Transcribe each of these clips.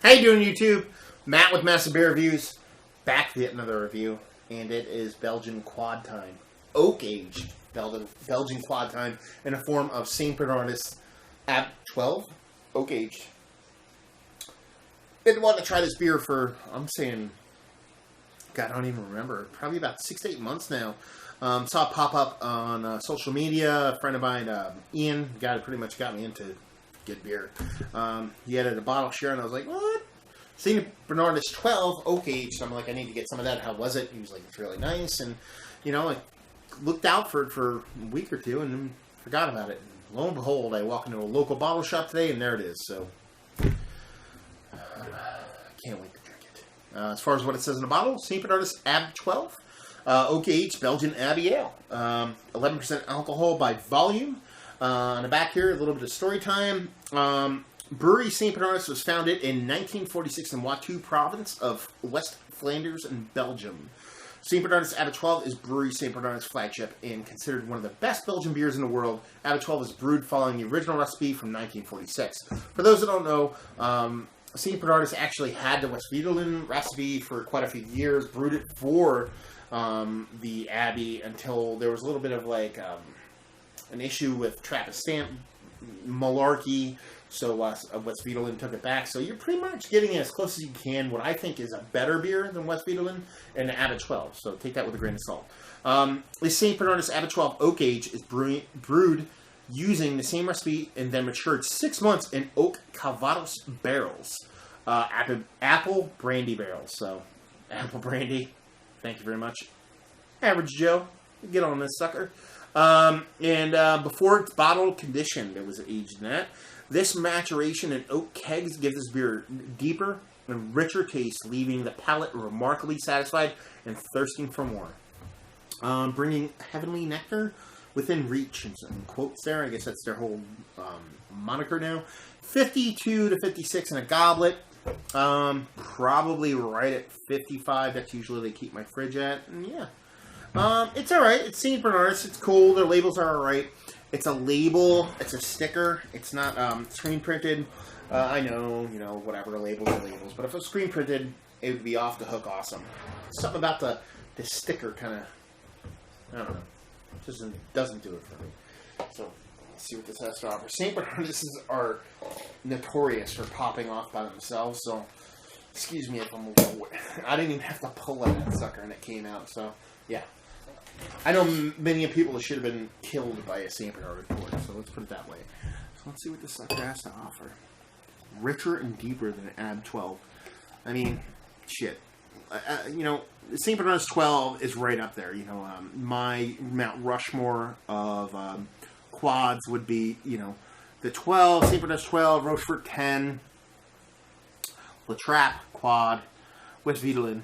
How you doing, YouTube? Matt with Massive Beer Reviews, back to yet another review, and it is Belgian Quad time. Oak Aged Belgian Quad time in a form of St. Bernardus Abt 12 Oak Aged. Been wanting to try this beer for, I'm saying, God, I don't even remember, probably about 6 to 8 months now. Saw it pop up on social media. A friend of mine, Ian, the guy that pretty much got me into good beer. He had it at a bottle share, and I was like, what? St. Bernardus 12 Oak Aged. I'm like, I need to get some of that. How was it? He was like, it's really nice. And, you know, I looked out for it for a week or two and then forgot about it. And lo and behold, I walk into a local bottle shop today, and there it is. So, I can't wait to drink it. As far as what it says in the bottle, St. Bernardus Abt 12 Oak Aged Belgian Abbey Ale. 11% alcohol by volume. On the back here, a little bit of story time. Brewery St. Bernardus was founded in 1946 in Poitou province of West Flanders in Belgium. St. Bernardus Abt 12 is Brewery St. Bernardus' flagship and considered one of the best Belgian beers in the world. Abt 12 is brewed following the original recipe from 1946. For those that don't know, St. Bernardus actually had the West-Flanders recipe for quite a few years, brewed it for the Abbey until there was a little bit of like an issue with Trappist stamp malarkey, so West-Flanders took it back. So you're pretty much getting as close as you can what I think is a better beer than West-Flanders and the Abt 12. So take that with a grain of salt. The St. Bernardus Abt 12 Oak Age is brewed using the same recipe and then matured 6 months in Oak Calvados barrels. Apple Brandy barrels. So Apple Brandy, thank you very much. Average Joe, get on this sucker. Before it's bottle conditioned, it was aged in that. This maturation in oak kegs gives this beer deeper and richer taste, leaving the palate remarkably satisfied and thirsting for more. Bringing heavenly nectar within reach. And some quotes there. I guess that's their whole moniker now. 52 to 56 in a goblet. Probably right at 55. That's usually they keep my fridge at. And yeah. It's alright. It's St. Bernardus. It's cool. Their labels are alright. It's a label. It's a sticker. It's not screen printed. I know, you know, whatever, labels are labels. But if it was screen printed, it would be off the hook awesome. Something about the sticker kind of, I don't know, just doesn't do it for me. So, let's see what this has to offer. St. Bernardus are notorious for popping off by themselves, so excuse me if I'm a little, I didn't even have to pull at that sucker and it came out, so yeah. I know many people should have been killed by a St. Bernardus board, so let's put it that way. So let's see what this sucker has to offer. Richer and deeper than an Abt 12. I mean, shit. You know, St. Bernardus 12 is right up there. You know, my Mount Rushmore of quads would be, you know, the 12, St. Bernardus 12, Rochefort 10, La Trappe quad, West-Flanders.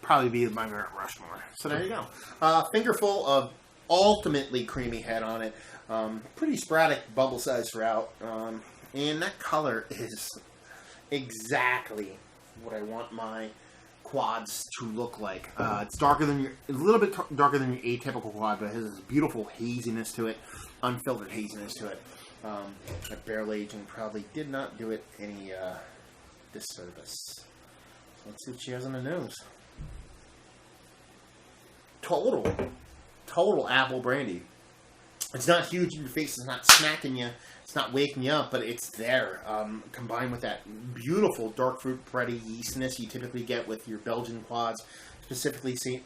Probably be my Mount Rushmore. So there you go. Fingerful of ultimately creamy head on it. Pretty sporadic bubble size throughout. And that color is exactly what I want my quads to look like. It's darker than a little bit darker than your atypical quad, but it has this beautiful haziness to it, unfiltered haziness to it. That barrel aging probably did not do it any disservice. Let's see what she has on the nose. Total apple brandy. It's not huge in your face. It's not smacking you. It's not waking you up, but it's there. Combined with that beautiful dark fruit bready yeastiness you typically get with your Belgian quads, specifically St.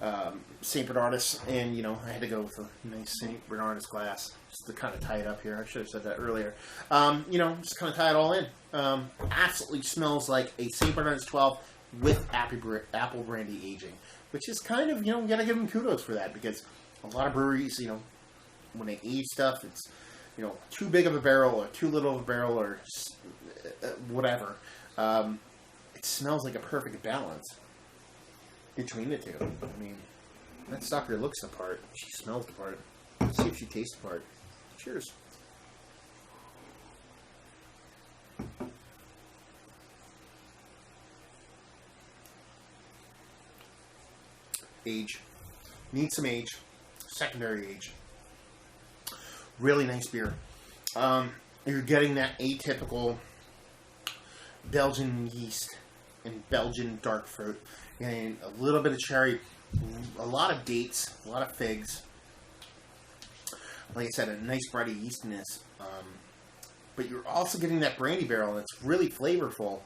Bernardus. And, you know, I had to go with a nice St. Bernardus glass just to kind of tie it up here. I should have said that earlier. You know, just kind of tie it all in. Absolutely smells like a St. Bernardus 12 with apple brandy aging, which is kind of, you know, you gotta give them kudos for that, because a lot of breweries, you know, when they age stuff, it's, you know, too big of a barrel or too little of a barrel or just, whatever. It smells like a perfect balance between the two. I mean, that sucker looks the part. She smells the part. Let's see if she tastes the part. Cheers. Age. Needs some age. Secondary age. Really nice beer. You're getting that atypical Belgian yeast and Belgian dark fruit, and a little bit of cherry, a lot of dates, a lot of figs. Like I said, a nice bready yeastiness. But you're also getting that brandy barrel, and it's really flavorful.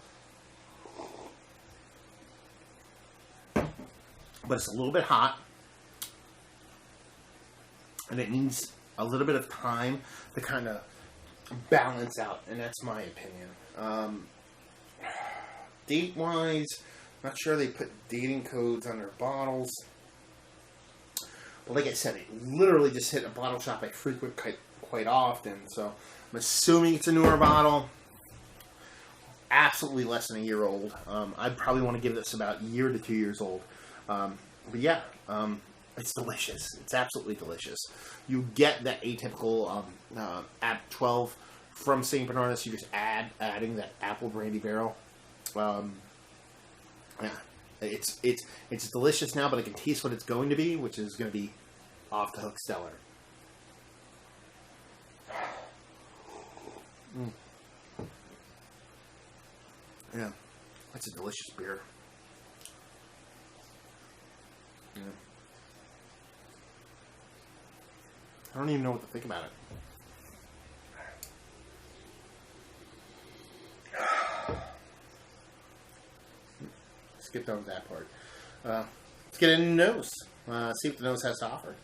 But it's a little bit hot, and it needs a little bit of time to kind of balance out, and that's my opinion. Date-wise, not sure they put dating codes on their bottles. But like I said, it literally just hit a bottle shop I frequent quite often, so I'm assuming it's a newer bottle. Absolutely less than a year old. I'd probably want to give this about a year to 2 years old. But yeah, it's delicious. It's absolutely delicious. You get that atypical Abt 12 from St. Bernardus. You just adding that Apple Brandy Barrel. Yeah, it's delicious now, but I can taste what it's going to be, which is going to be off the hook stellar. Yeah, that's a delicious beer. Yeah. I don't even know what to think about it. Skipped over that part. Let's get into the nose. See what the nose has to offer.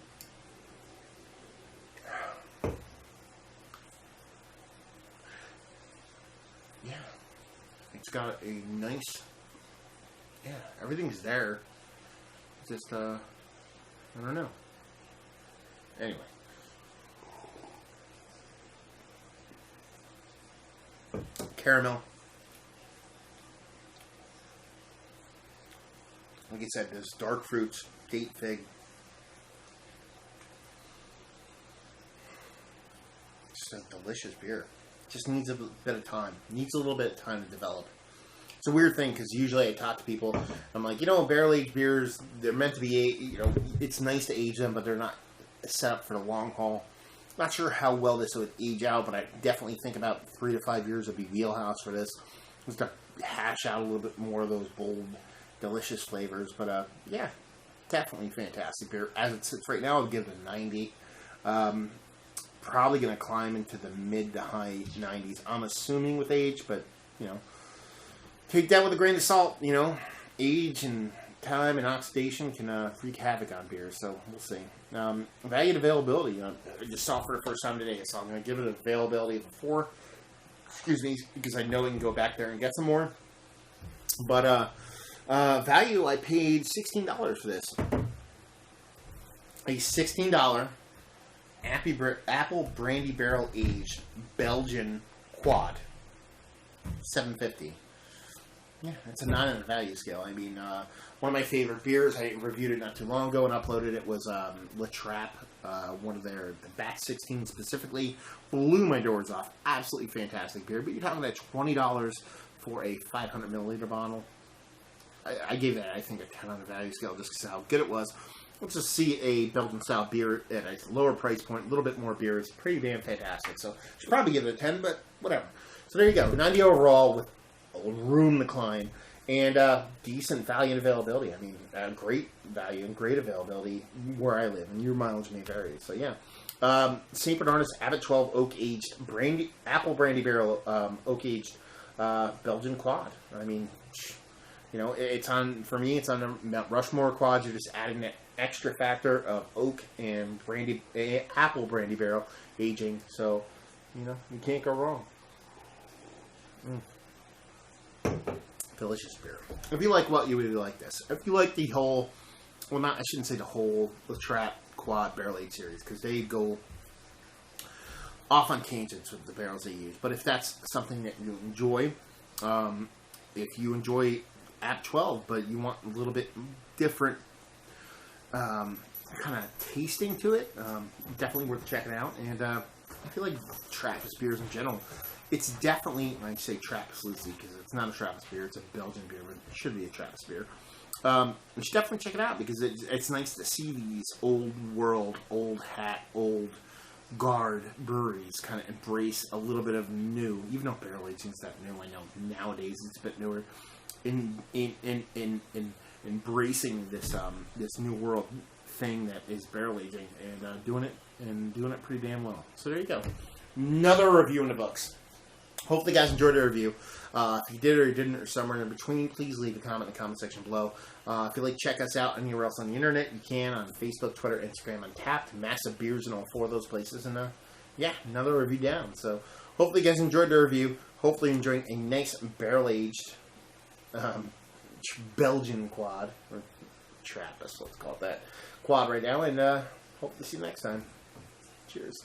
Yeah. It's got a nice... Yeah, everything's there. Just, I don't know. Anyway. Caramel. Like I said, there's dark fruits, date fig. Just a delicious beer. Just needs a bit of time. Needs a little bit of time to develop. It's a weird thing because usually I talk to people. I'm like, barrel-aged beers, they're meant to be, it's nice to age them, but they're not set up for the long haul. Not sure how well this would age out, but I definitely think about 3 to 5 years would be wheelhouse for this. Just to hash out a little bit more of those bold, delicious flavors. But yeah, definitely fantastic beer. As it sits right now, I'll give it a 90. Probably going to climb into the mid to high 90s. I'm assuming with age, but take that with a grain of salt. Age and time and oxidation can wreak havoc on beers, so we'll see. Value and availability. I just saw it for the first time today, so I'm going to give it an availability of a 4. Excuse me, because I know I can go back there and get some more. But value, I paid $16 for this. A $16 Apple Brandy Barrel Aged Belgian Quad. $7.50. Yeah, it's a 9 on the value scale. I mean, one of my favorite beers, I reviewed it not too long ago and uploaded it, was La Trappe, one of the Batch 16 specifically. Blew my doors off. Absolutely fantastic beer. But you're talking about $20 for a 500 milliliter bottle. I gave that, I think, a 10 on the value scale just because of how good it was. Let's just see a Belgian-style beer at a lower price point, a little bit more beer. It's pretty damn fantastic. So, should probably give it a 10, but whatever. So, there you go. 90 overall with room to climb. And decent value and availability. I mean, great value and great availability where I live. And your mileage may vary. So, yeah. St. Bernardus Abt 12 Oak Aged Apple Brandy Barrel Oak Aged Belgian Quad. I mean, it's on, for me, it's on the Mount Rushmore quads. You're just adding that extra factor of oak and apple brandy barrel aging. So, you can't go wrong. Delicious beer. If you like what, you would like this. If you like the whole, I shouldn't say the whole La Trappe Quad Barrel Age series, because they go off on tangents with the barrels they use. But if that's something that you enjoy, if you enjoy Abt 12, but you want a little bit different kind of tasting to it, definitely worth checking out. And I feel like Trappist beers in general, it's definitely, when I say Trappist loosely, because it's not a Trappist beer, it's a Belgian beer, but it should be a Trappist beer. You should definitely check it out, because it's nice to see these old world, old hat, old avant-garde breweries kind of embrace a little bit of new, even though barrel aging's not new. I know nowadays it's a bit newer. In embracing this new world thing that is barrel aging and doing it pretty damn well. So there you go. Another review in the books. Hopefully you guys enjoyed the review. If you did or you didn't or somewhere in between, please leave a comment in the comment section below. If you'd like to check us out anywhere else on the internet, you can on Facebook, Twitter, Instagram, Untapped. Massive beers in all 4 of those places. And yeah, another review down. So hopefully you guys enjoyed the review. Hopefully you're enjoying a nice barrel-aged Belgian quad. Or Trappist, let's call it that. Quad right now. And hope to see you next time. Cheers.